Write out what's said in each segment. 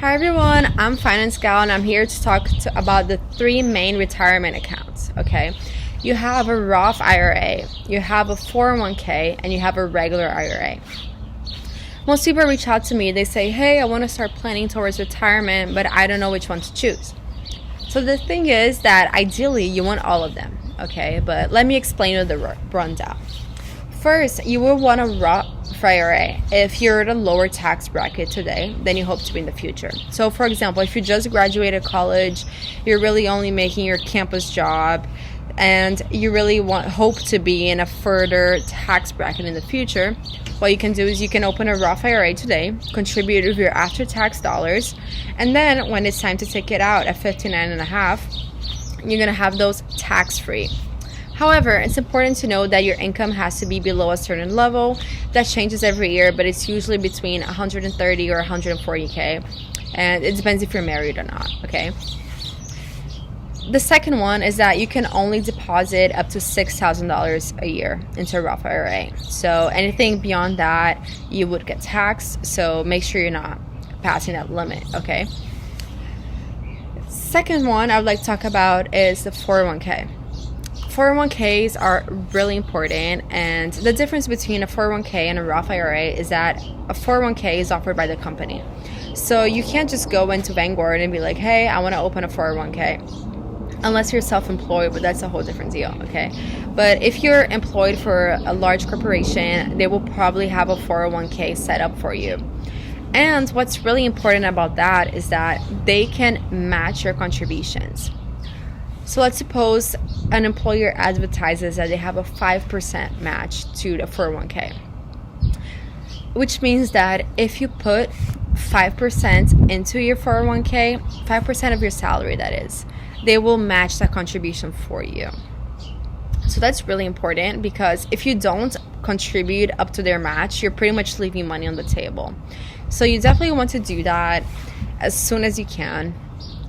Hi everyone, I'm Finance Gal and I'm here to talk about the three main retirement accounts, okay? You have a Roth IRA, you have a 401k, and you have a regular IRA. Most people reach out to me, they say, hey, I want to start planning towards retirement, but I don't know which one to choose. So the thing is that ideally you want all of them, okay? But let me explain you the rundown. First, you will want a Roth IRA if you're at a lower tax bracket today than you hope to be in the future. So for example, if you just graduated college, you're really only making your campus job, and you really hope to be in a further tax bracket in the future, what you can do is you can open a Roth IRA today, contribute with your after-tax dollars, and then when it's time to take it out at 59.5, you're gonna have those tax-free. However, it's important to know that your income has to be below a certain level. That changes every year, but it's usually between 130 or 140K, and it depends if you're married or not, okay? The second one is that you can only deposit up to $6,000 a year into a Roth IRA. So anything beyond that, you would get taxed, so make sure you're not passing that limit, okay? Second one I would like to talk about is the 401k. 401ks are really important, and the difference between a 401k and a Roth IRA is that a 401k is offered by the company. So you can't just go into Vanguard and be like, hey, I want to open a 401k, unless you're self-employed, but that's a whole different deal, okay? But if you're employed for a large corporation, they will probably have a 401k set up for you. And what's really important about that is that they can match your contributions. So let's suppose an employer advertises that they have a 5% match to the 401k, which means that if you put 5% into your 401k, 5% of your salary that is, they will match that contribution for you. So that's really important, because if you don't contribute up to their match, you're pretty much leaving money on the table. So you definitely want to do that as soon as you can.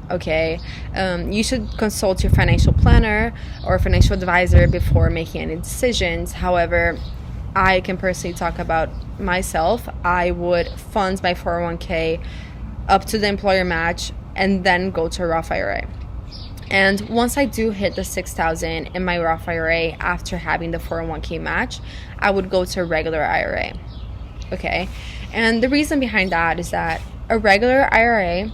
Okay, you should consult your financial planner or financial advisor before making any decisions. However, I can personally talk about myself. I would fund my 401k up to the employer match and then go to a Roth IRA. And once I do hit the $6,000 in my Roth IRA after having the 401k match, I would go to a regular IRA. Okay, and the reason behind that is that a regular IRA,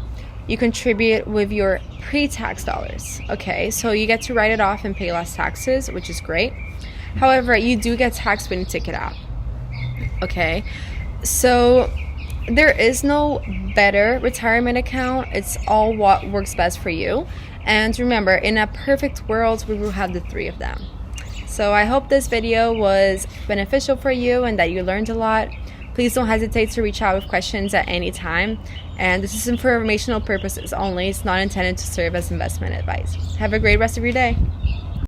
you contribute with your pre-tax dollars, okay? So you get to write it off and pay less taxes, which is great. However, you do get taxed when you take it out, okay? So there is no better retirement account. It's all what works best for you. And remember, in a perfect world, we will have the three of them. So I hope this video was beneficial for you and that you learned a lot. Please don't hesitate to reach out with questions at any time. And this is for informational purposes only. It's not intended to serve as investment advice. Have a great rest of your day.